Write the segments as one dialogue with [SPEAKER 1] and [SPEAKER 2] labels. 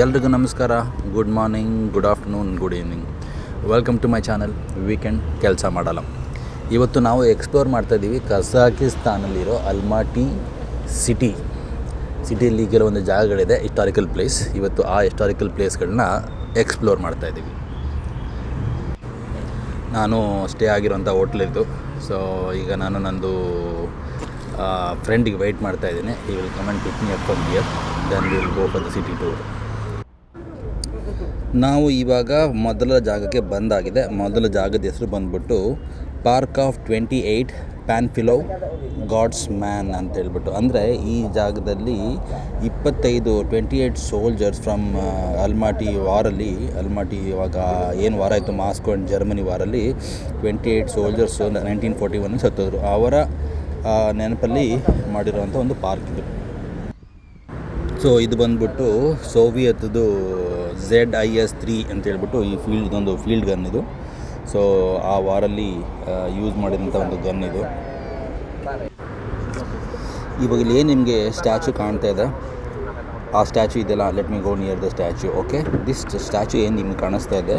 [SPEAKER 1] ಎಲ್ರಿಗೂ ನಮಸ್ಕಾರ. Good morning, good afternoon, good evening. Welcome to my channel weekend ಕೆಲಸ ಮಾಡಲ್ಲ. ಇವತ್ತು ನಾವು ಎಕ್ಸ್ಪ್ಲೋರ್ ಮಾಡ್ತಾಯಿದ್ದೀವಿ ಕಜಾಕಿಸ್ತಾನಲ್ಲಿರೋ ಅಲ್ಮಾಟಿ ಸಿಟಿಯಲ್ಲಿ ಕೆಲವೊಂದು ಜಾಗಗಳಿದೆ, ಹಿಸ್ಟಾರಿಕಲ್ ಪ್ಲೇಸ್. ಇವತ್ತು ಆ ಹಿಸ್ಟಾರಿಕಲ್ ಪ್ಲೇಸ್ಗಳನ್ನ ಎಕ್ಸ್ಪ್ಲೋರ್ ಮಾಡ್ತಾಯಿದ್ದೀವಿ. ನಾನು ಸ್ಟೇ ಆಗಿರೋಂಥ ಹೋಟ್ಲಿದ್ದು. ಸೊ ಈಗ ನಾನು ನಂದು ಫ್ರೆಂಡಿಗೆ ವೆಯ್ಟ್ ಮಾಡ್ತಾಯಿದ್ದೀನಿ. He will come and pick me up from here, then we will go for the city tour. ನಾವು ಇವಾಗ ಮೊದಲ ಜಾಗಕ್ಕೆ ಬಂದಾಗಿದೆ. ಮೊದಲ ಜಾಗದ ಹೆಸರು ಬಂದ್ಬಿಟ್ಟು park of 28 Panfilov guardsmen ಅಂತ ಹೇಳ್ಬಿಟ್ಟು. ಅಂದರೆ ಈ ಜಾಗದಲ್ಲಿ 28 ಸೋಲ್ಜರ್ಸ್ ಫ್ರಮ್ ಅಲ್ಮಾಟಿ ಇವಾಗ ಏನು ವಾರ ಆಯಿತು, ಮಾಸ್ಕೋ ಆ್ಯಂಡ್ ಜರ್ಮನಿ ವಾರಲ್ಲಿ 28 ಸೋಲ್ಜರ್ಸು 1941 ಸತ್ತೋದ್ರು. ಅವರ ನೆನಪಲ್ಲಿ ಮಾಡಿರುವಂಥ ಒಂದು ಪಾರ್ಕ್ ಇದು. ಸೊ ಇದು ಬಂದ್ಬಿಟ್ಟು ಸೋವಿಯತ್ದು ZIS-3 ಅಂತ ಹೇಳ್ಬಿಟ್ಟು ಈ ಇದೊಂದು ಫೀಲ್ಡ್ ಗನ್ ಇದು. ಸೊ ಆ ವಾರಲ್ಲಿ ಯೂಸ್ ಮಾಡಿದಂಥ ಒಂದು ಗನ್ ಇದು. ಇವಾಗ ಇಲ್ಲಿ ಏನು ನಿಮಗೆ ಸ್ಟ್ಯಾಚು ಕಾಣ್ತಾ ಇದೆ, ಆ ಸ್ಟ್ಯಾಚು ಇದೆಲ್ಲ. Let me go near the statue. Okay, this statue ಏನು ನಿಮ್ಗೆ ಕಾಣಿಸ್ತಾ ಇದೆ,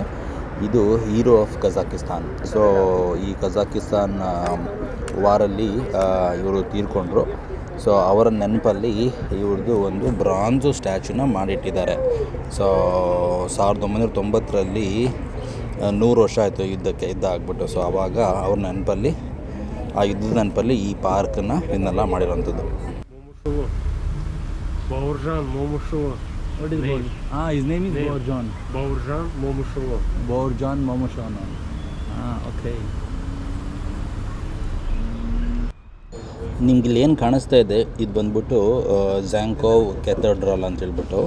[SPEAKER 1] ಇದು ಹೀರೋ ಆಫ್ ಕಜಾಕಿಸ್ತಾನ್. ಸೊ ಈ ಕಜಾಕಿಸ್ತಾನ್ ವಾರಲ್ಲಿ ಇವರು ತೀರ್ಕೊಂಡ್ರು. ಸೊ ಅವರ ನೆನಪಲ್ಲಿ ಇವ್ರದ್ದು ಒಂದು ಬ್ರಾಂಜು ಸ್ಟ್ಯಾಚುನ ಮಾಡಿಟ್ಟಿದ್ದಾರೆ. ಸೊ 1990ರಲ್ಲಿ 100 ವರ್ಷ ಆಯಿತು ಯುದ್ಧ ಆಗ್ಬಿಟ್ಟು. ಸೊ ಆವಾಗ ಅವ್ರ ನೆನಪಲ್ಲಿ, ಆ ಯುದ್ಧದ ನೆನಪಲ್ಲಿ ಈ ಪಾರ್ಕನ್ನು ಇದನ್ನೆಲ್ಲ ಮಾಡಿರೋಂಥದ್ದು.
[SPEAKER 2] Baurjan Momoshovo.
[SPEAKER 1] What is Baurjan? His name is Baurjan.
[SPEAKER 2] Baurjan Momoshovo.
[SPEAKER 1] Baurjan Momoshovo. Okay. ನಿಮ್ಗೆ ಇಲ್ಲಿ ಏನು ಕಾಣಿಸ್ತಾ ಇದೆ, ಇದು ಬಂದ್ಬಿಟ್ಟು ಝ್ಯಾಂಕೋವ್ ಕೆಥಡ್ರಲ್ ಅಂತ ಹೇಳ್ಬಿಟ್ಟು.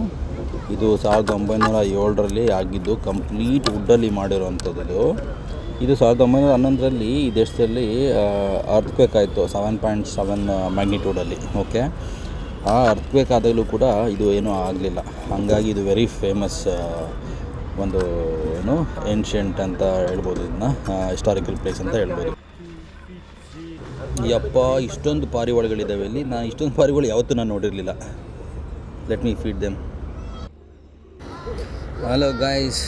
[SPEAKER 1] ಇದು 1907ರಲ್ಲಿ ಆಗಿದ್ದು, ಕಂಪ್ಲೀಟ್ ವುಡ್ಡಲ್ಲಿ ಮಾಡಿರೋವಂಥದ್ದು. ಇದು 1911ರಲ್ಲಿ ಈ ದೇಶದಲ್ಲಿ ಅರ್ಥಕ್ವೇಕ್ ಆಯಿತು, 7.7 ಮ್ಯಾಗ್ನಿಟ್ಯೂಡಲ್ಲಿ. ಓಕೆ, ಆ ಅರ್ಥಕ್ವೇಕ್ ಆದಾಗಲೂ ಕೂಡ ಇದು ಏನೂ ಆಗಲಿಲ್ಲ. ಹಾಗಾಗಿ ಇದು ವೆರಿ ಫೇಮಸ್ ಒಂದು ಏನ್ಷಿಯಂಟ್ ಅಂತ ಹೇಳ್ಬೋದು, ಇದನ್ನ ಹಿಸ್ಟಾರಿಕಲ್ ಪ್ಲೇಸ್ ಅಂತ ಹೇಳ್ಬೋದು. ಯಪ್ಪ, ಇಷ್ಟೊಂದು ಪಾರಿವಾಳಗಳಿದ್ದಾವೆ ಇಲ್ಲಿ. ನಾನು ಇಷ್ಟೊಂದು ಪಾರಿವಾಳ ಯಾವತ್ತೂ ನಾನು ನೋಡಿರಲಿಲ್ಲ. Let me feed them. Hello guys,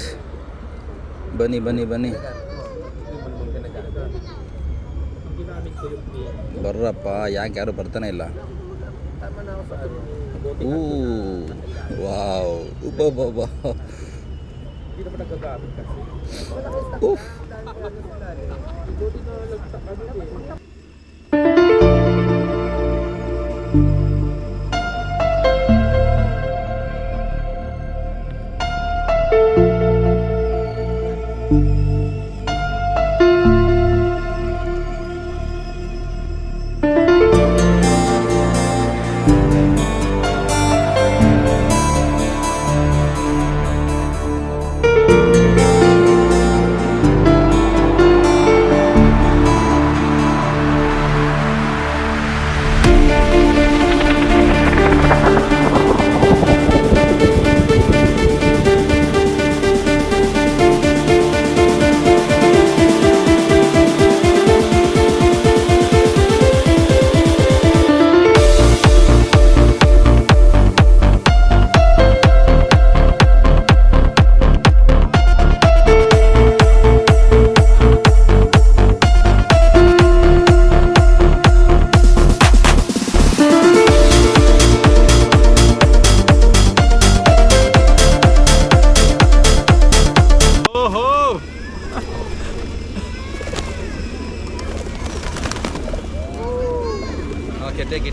[SPEAKER 1] ಬನ್ನಿ ಬರ್ರಪ್ಪ. ಯಾಕೆ ಯಾರು ಬರ್ತಾನೆ ಇಲ್ಲ? Wow,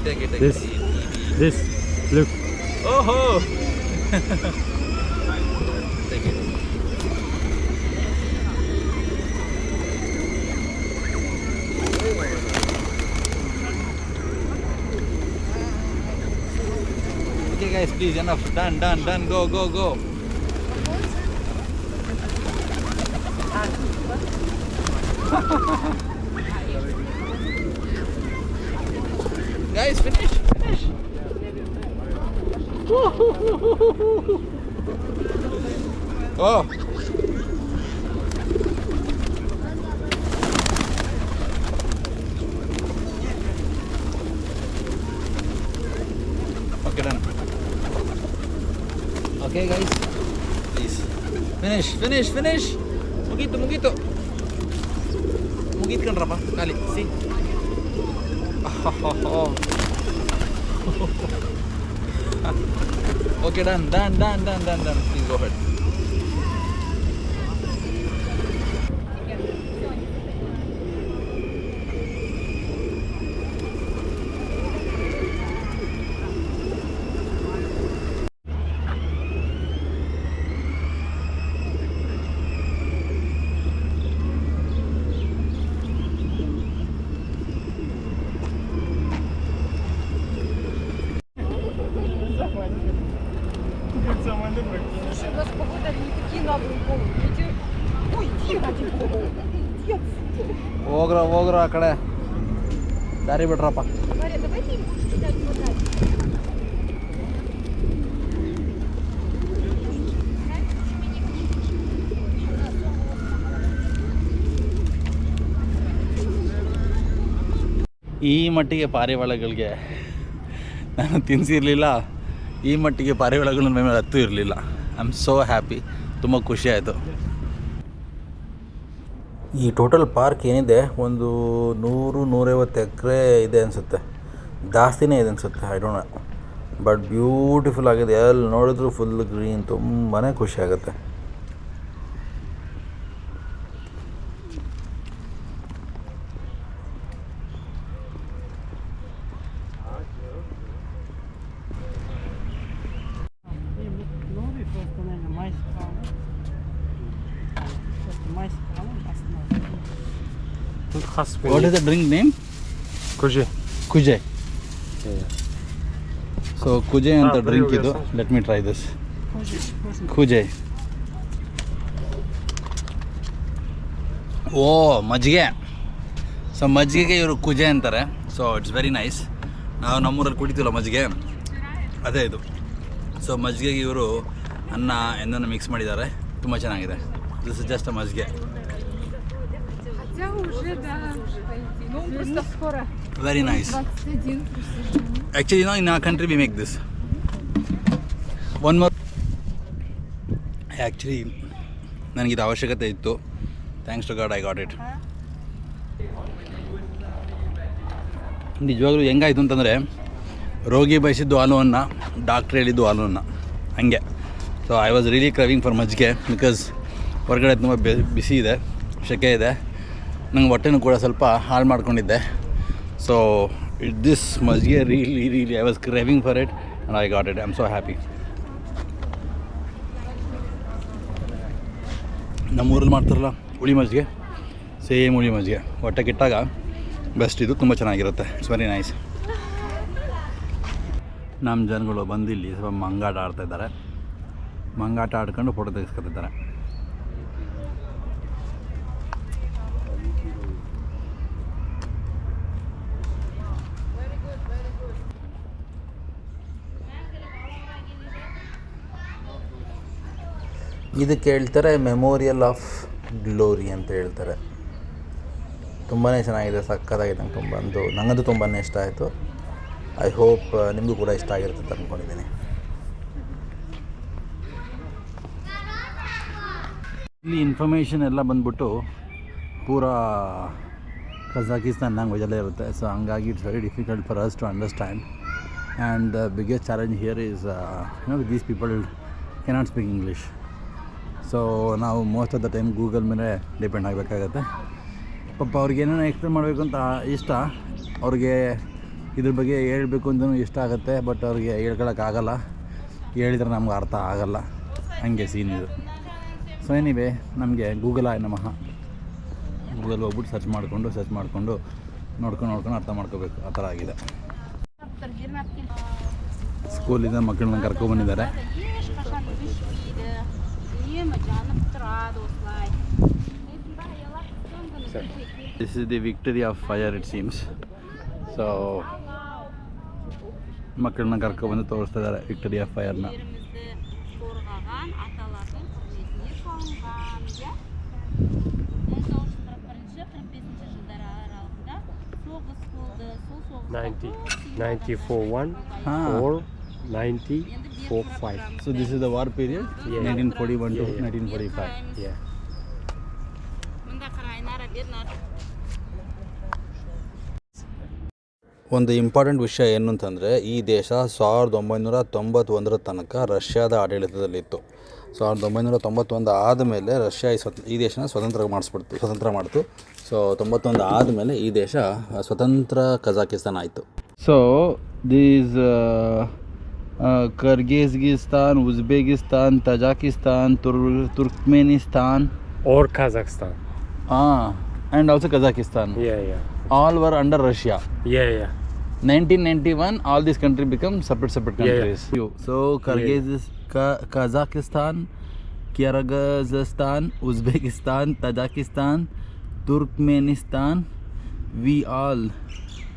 [SPEAKER 1] Take it.
[SPEAKER 2] This, look.
[SPEAKER 1] Oh! Take it. Okay guys, please, enough. Done. Go. Guys, finish. Oh. Okay, done. Okay guys please finish ಮುಗೀತು ಕಣ್ರಪ್ಪ ಖಾಲಿ ಸಿ okay done please go ahead.
[SPEAKER 3] Слушай, у нас погода не такие новые голуби. Ой, тихо.
[SPEAKER 1] ಹೋಗ್ರ ಆ ಕಡೆ ದಾರಿ ಬಿಡ್ರಪ್ಪ.
[SPEAKER 3] Мария, давайте им кидать подать.
[SPEAKER 1] ಈ ಮಟ್ಟಿಗೆ ಪಾರಿವಾಳಗಳಿಗೆ ನಾನು ತಿನ್ನಿಸಿರಲಿಲ್ಲ, ಈ ಮಟ್ಟಿಗೆ ಪಾರಿವಾಳಗಳು ನನ್ನ ಮೇಲೆ ಹತ್ತೂ ಇರಲಿಲ್ಲ. ಐ ಆಮ್ ಸೋ ಹ್ಯಾಪಿ, ತುಂಬ ಖುಷಿ ಆಯಿತು. ಈ ಟೋಟಲ್ ಪಾರ್ಕ್ ಏನಿದೆ ಒಂದು 100-150 ಎಕರೆ ಇದೆ ಅನಿಸುತ್ತೆ, ಜಾಸ್ತಿನೇ ಇದೆ ಅನಿಸುತ್ತೆ, I don't no. But beautiful ಆಗಿದೆ, ಎಲ್ಲಿ ನೋಡಿದ್ರು ಫುಲ್ ಗ್ರೀನ್, ತುಂಬಾ ಖುಷಿ ಆಗುತ್ತೆ. What is the drink name?
[SPEAKER 2] Кужи.
[SPEAKER 1] Kuje. So Kuje ಅಂತ ಡ್ರಿಂಕ್ ಇದು. Let me try this. Kuje. ಓ ಮಜ್ಜಿಗೆ. ಸೊ ಮಜ್ಜಿಗೆಗೆ ಇವರು ಕುಜೆ ಅಂತಾರೆ. So it's very nice. ನಾವು ನಮ್ಮೂರಲ್ಲಿ ಕುಡಿತೀವಲ್ಲ ಮಜ್ಜಿಗೆ, ಅದೇ ಇದು. ಸೊ ಮಜ್ಜಿಗೆಗೆ ಇವರು ಅನ್ನ ಏನನ್ನು ಮಿಕ್ಸ್ ಮಾಡಿದ್ದಾರೆ, ತುಂಬ ಚೆನ್ನಾಗಿದೆ. ದಿಸ್ ಇಸ್ ಜಸ್ಟ್ ಅ ಮಜ್ಜಿಗೆ.
[SPEAKER 3] Хотя уже, да. Ну, просто скоро.
[SPEAKER 1] Very nice.
[SPEAKER 3] 21.
[SPEAKER 1] Actually, in our country we make this. One more. Actually, ನನಗಿದು ಅವಶ್ಯಕತೆ ಇತ್ತು. Thanks to God I got it. ನಿಜವಾಗ್ಲೂ ಹೆಂಗಾಯ್ತು ಅಂತಂದರೆ, ರೋಗಿ ಬಯಸಿದ್ದು ಹಾಲು ಅನ್ನ, ಡಾಕ್ಟ್ರ್ ಹೇಳಿದ್ದು ಹಾಲು ಅನ್ನ, ಹಾಗೆ. So I was really craving for ಮಜ್ಜಿಗೆ, ಬಿಕಾಸ್ ಹೊರಗಡೆ ತುಂಬ ಬಿಸಿ ಇದೆ, ಸೆಕೆ ಇದೆ. ನಂಗೆ ಹೊಟ್ಟೆನೂ ಕೂಡ ಸ್ವಲ್ಪ ಹಾಳು ಮಾಡ್ಕೊಂಡಿದ್ದೆ. ಸೊ ದಿಸ್ ಮಜ್ಜಿಗೆ really I was craving for it and I got it. I am so happy. ನಮ್ಮೂರಲ್ಲಿ ಮಾಡ್ತಾರಲ್ಲ ಹುಳಿ ಮಜ್ಜಿಗೆ, ಸೇಮ್ ಹುಳಿ ಮಜ್ಜಿಗೆ, ಹೊಟ್ಟೆ ಕೆಟ್ಟಾಗ ಬೆಸ್ಟ್ ಇದು, ತುಂಬ ಚೆನ್ನಾಗಿರುತ್ತೆ. It's very nice. ನಮ್ಮ ಜನಗಳು ಬಂದಿಲ್ಲಿ ಸ್ವಲ್ಪ ಮಂಗಾಟ ಆಡ್ತಾಯಿದ್ದಾರೆ. ಮಂಗಾಟ ಆಡ್ಕೊಂಡು ಫೋಟೋ ತೆಗೆಸ್ಕೊತಿದ್ದಾರೆ. ಇದಕ್ಕೆ ಹೇಳ್ತಾರೆ ಮೆಮೋರಿಯಲ್ ಆಫ್ ಗ್ಲೋರಿ ಅಂತ ಹೇಳ್ತಾರೆ. ತುಂಬಾ ಚೆನ್ನಾಗಿದೆ, ಸಕ್ಕತ್ತಾಗಿದೆ. ನನಗಂತೂ ತುಂಬಾ ಇಷ್ಟ ಆಯಿತು. ಐ ಹೋಪ್ ನಿಮಗೂ ಕೂಡ ಇಷ್ಟ ಆಗಿರುತ್ತೆ ಅಂತ ಅಂದ್ಕೊಂಡಿದ್ದೀನಿ. ಇಲ್ಲಿ ಇನ್ಫಾರ್ಮೇಷನ್ ಎಲ್ಲ ಬಂದ್ಬಿಟ್ಟು ಪೂರಾ ಕಜಾಕಿಸ್ತಾನ್ ಲ್ಯಾಂಗ್ವೇಜಲ್ಲೇ ಇರುತ್ತೆ. ಸೊ ಹಂಗಾಗಿ it's very difficult for us to understand. And the biggest challenge here is these people cannot speak English. So ನಾವು most of the time Google ಮೇಲೆ ಡಿಪೆಂಡ್ ಆಗಬೇಕಾಗತ್ತೆ. ಪಾಪ ಅವ್ರಿಗೆ ಏನೇನೋ ಎಕ್ಸ್ಪ್ಲೇನ್ ಮಾಡಬೇಕು ಅಂತ ಇಷ್ಟ, ಅವ್ರಿಗೆ ಇದ್ರ ಬಗ್ಗೆ ಹೇಳ್ಬೇಕು ಅಂತಲೂ ಇಷ್ಟ ಆಗುತ್ತೆ. ಬಟ್ ಅವ್ರಿಗೆ ಹೇಳ್ಕೊಳಕ್ಕಾಗಲ್ಲ, ಹೇಳಿದ್ರೆ ನಮ್ಗೆ ಅರ್ಥ ಆಗಲ್ಲ, ಹಂಗೆ ಸೀನ್ ಇದು. ಸೊ ಏನಿವೆ, ನಮಗೆ ಗೂಗಲ್ ಆಯ್ ನಮಃ, ಗೂಗಲ್ ಹೋಗ್ಬಿಟ್ಟು ಸರ್ಚ್ ಮಾಡಿಕೊಂಡು ನೋಡ್ಕೊಂಡು ಅರ್ಥ ಮಾಡ್ಕೋಬೇಕು, ಆ ಥರ ಆಗಿದೆ. ಸ್ಕೂಲಿಂದ ಮಕ್ಕಳನ್ನ ಕರ್ಕೊಬಂದಿದ್ದಾರೆ. This is the victory of fire, it seems. So ಮಕ್ಕಳನ್ನ ಕರ್ಕೊಬಂದು ತೋರಿಸ್ತಾ ಇದ್ದಾರೆ victory of ಫೈರ್ನ.
[SPEAKER 2] Ninety-four one, 4 1945.
[SPEAKER 1] So this is the war period,
[SPEAKER 2] Yeah.
[SPEAKER 1] 1941 to
[SPEAKER 2] Yeah, yeah.
[SPEAKER 1] 1945.
[SPEAKER 2] Yeah.
[SPEAKER 1] ಒಂದು ಇಂಪಾರ್ಟೆಂಟ್ ವಿಷಯ ಏನು ಅಂತಂದರೆ ಈ ದೇಶ 1991 ತನಕ ರಷ್ಯಾದ ಆಡಳಿತದಲ್ಲಿತ್ತು. 1991 ಆದಮೇಲೆ ರಷ್ಯಾ ಈ ದೇಶನ ಸ್ವತಂತ್ರ ಮಾಡ್ತು. ಸೊ 91 ಆದಮೇಲೆ ಈ ದೇಶ ಸ್ವತಂತ್ರ ಕಜಾಕಿಸ್ತಾನ ಆಯಿತು. So these Kyrgyzstan, Uzbekistan, Tajikistan, Turkmenistan
[SPEAKER 2] Or Kazakhstan.
[SPEAKER 1] and also Kazakhstan.
[SPEAKER 2] Yeah.
[SPEAKER 1] All were under Russia.
[SPEAKER 2] Yeah.
[SPEAKER 1] 1991, all these countries become separate countries.
[SPEAKER 2] Yeah.
[SPEAKER 1] So Kazakhstan, Kyrgyzstan, Uzbekistan, Tajikistan, Turkmenistan,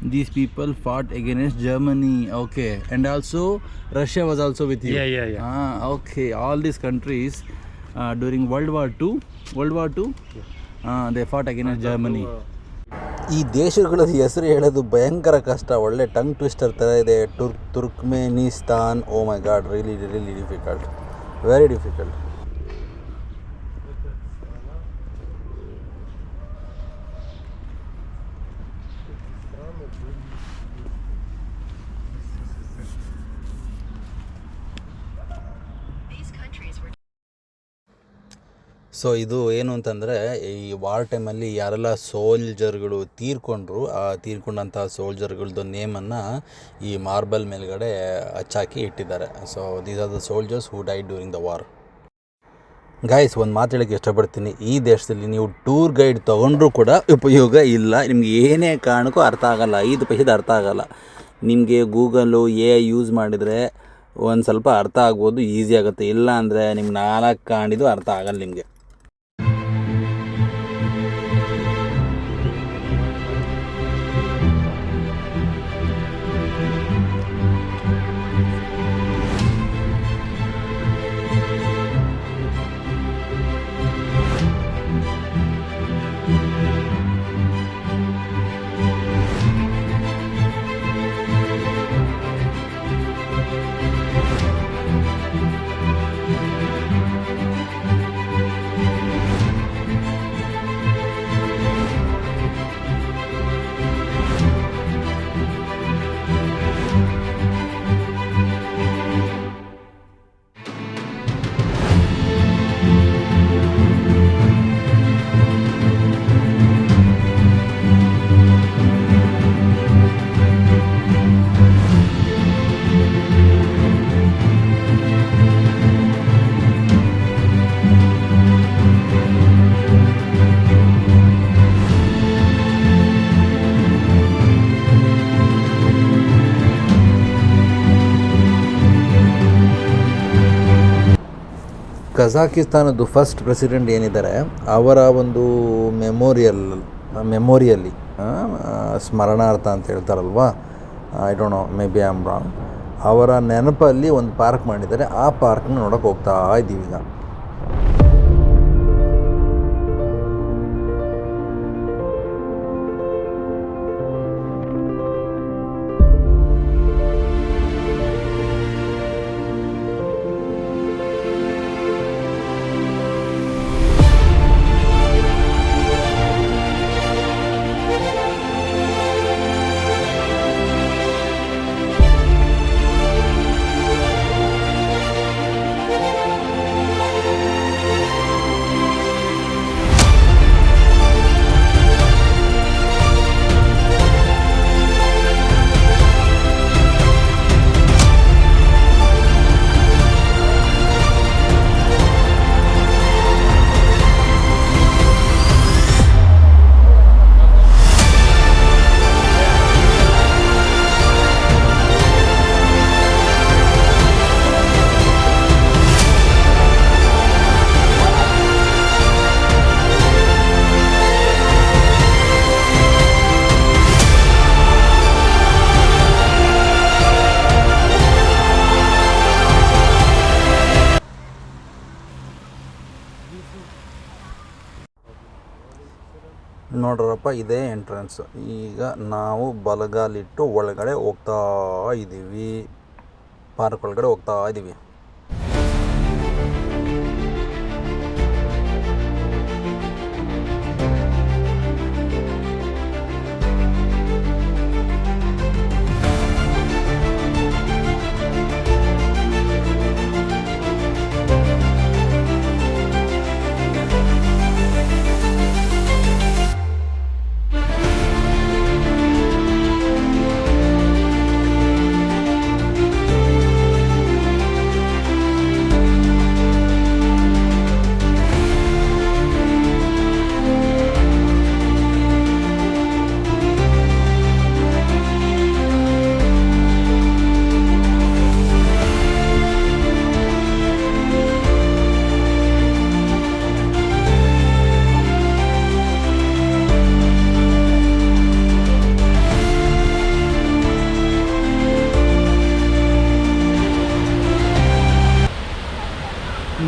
[SPEAKER 1] these people fought against Germany. Okay, and also Russia was also with you.
[SPEAKER 2] Yeah.
[SPEAKER 1] Okay, all these countries during World War II, they fought against Germany. ಈ ದೇಶಗಳ ಹೆಸರು ಹೇಳೋದು ಭಯಂಕರ ಕಷ್ಟ, ಒಳ್ಳೆ tongue twister ಥರ ಇದೆ. Turkmenistan, oh my god, really difficult, very difficult. So ಇದು ಏನು ಅಂತಂದರೆ, ಈ ವಾರ್ ಟೈಮಲ್ಲಿ ಯಾರೆಲ್ಲ ಸೋಲ್ಜರ್ಗಳು ತೀರ್ಕೊಂಡ್ರು, ಆ ತೀರ್ಕೊಂಡಂಥ ಸೋಲ್ಜರ್ಗಳದ್ದು ನೇಮನ್ನು ಈ ಮಾರ್ಬಲ್ ಮೇಲ್ಗಡೆ ಹಚ್ಚಾಕಿ ಇಟ್ಟಿದ್ದಾರೆ. So these are the soldiers who died during the war. Guys, ಒಂದು ಮಾತು ಹೇಳೋಕ್ಕೆ ಇಷ್ಟಪಡ್ತೀನಿ, ಈ ದೇಶದಲ್ಲಿ ನೀವು ಟೂರ್ ಗೈಡ್ ತೊಗೊಂಡ್ರೂ ಕೂಡ ಉಪಯೋಗ ಇಲ್ಲ. ನಿಮ್ಗೆ ಏನೇ ಕಾರಣಕ್ಕೂ ಅರ್ಥ ಆಗೋಲ್ಲ, 5 ಪೈಸೆದು ಅರ್ಥ ಆಗೋಲ್ಲ. ನಿಮಗೆ ಗೂಗಲ್ಲು ಯೂಸ್ ಮಾಡಿದರೆ ಒಂದು ಸ್ವಲ್ಪ ಅರ್ಥ ಆಗ್ಬೋದು, ಈಸಿ ಆಗುತ್ತೆ. ಇಲ್ಲ ಅಂದರೆ ನಿಮ್ಗೆ 4 ಕಾಣಿದು ಅರ್ಥ ಆಗಲ್ಲ ನಿಮಗೆ. ಕಜಾಕಿಸ್ತಾನದ್ದು ಫಸ್ಟ್ ಪ್ರೆಸಿಡೆಂಟ್ ಏನಿದ್ದಾರೆ, ಅವರ ಒಂದು ಮೆಮೋರಿಯಲ್ಲಿ ಸ್ಮರಣಾರ್ಥ ಅಂತ ಹೇಳ್ತಾರಲ್ವ, I don't know, maybe I am wrong, ಅವರ ನೆನಪಲ್ಲಿ ಒಂದು ಪಾರ್ಕ್ ಮಾಡಿದ್ದಾರೆ. ಆ ಪಾರ್ಕ್ನ ನೋಡೋಕೆ ಹೋಗ್ತಾ ಇದ್ದೀವಿ ಈಗ. ನೋಡ್ರಪ್ಪ, ಇದೇ ಎಂಟ್ರೆನ್ಸ್. ಈಗ ನಾವು ಬಲಗಾಲಿಟ್ಟು ಒಳಗಡೆ ಹೋಗ್ತಾ ಇದ್ದೀವಿ. ಪಾರ್ಕ್ ಒಳಗಡೆ ಹೋಗ್ತಾ ಇದ್ದೀವಿ.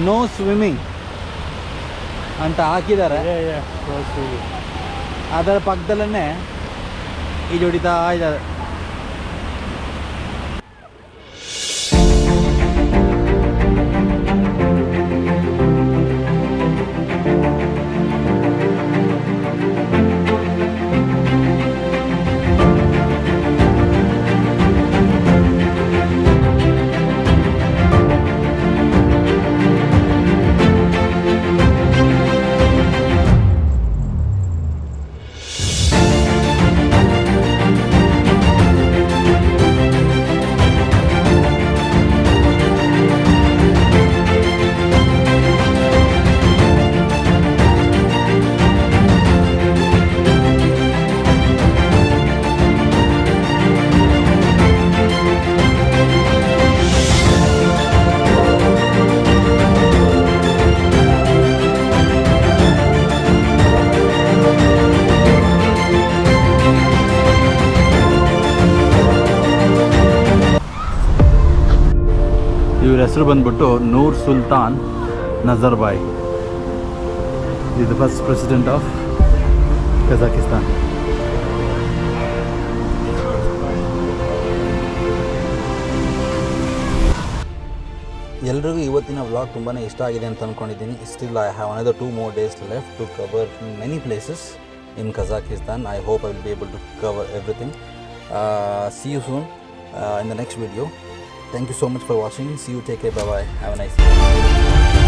[SPEAKER 1] ನೋ ಸ್ವಿಮ್ಮಿಂಗ್ ಅಂತ ಹಾಕಿದ್ದಾರೆ. ಅದರ ಪಕ್ಕದಲ್ಲೇ ಈಜು ಹೊಡಿತಾ ಇದ್ದಾರೆ. ಇವ್ರ ಹೆಸರು ಬಂದ್ಬಿಟ್ಟು Nursultan Nazarbayev. Is the first president of Kazakhstan. ಎಲ್ರಿಗೂ ಇವತ್ತಿನ ವ್ಲಾಗ್ ತುಂಬಾ ಇಷ್ಟ ಆಗಿದೆ ಅಂತ ಅಂದ್ಕೊಂಡಿದ್ದೀನಿ. Still I have another 2 more days left to cover many places in Kazakhstan. I hope I will be able to cover everything. See you soon in the next video. Thank you so much for watching. See you. Take care. Bye bye. Have a nice day.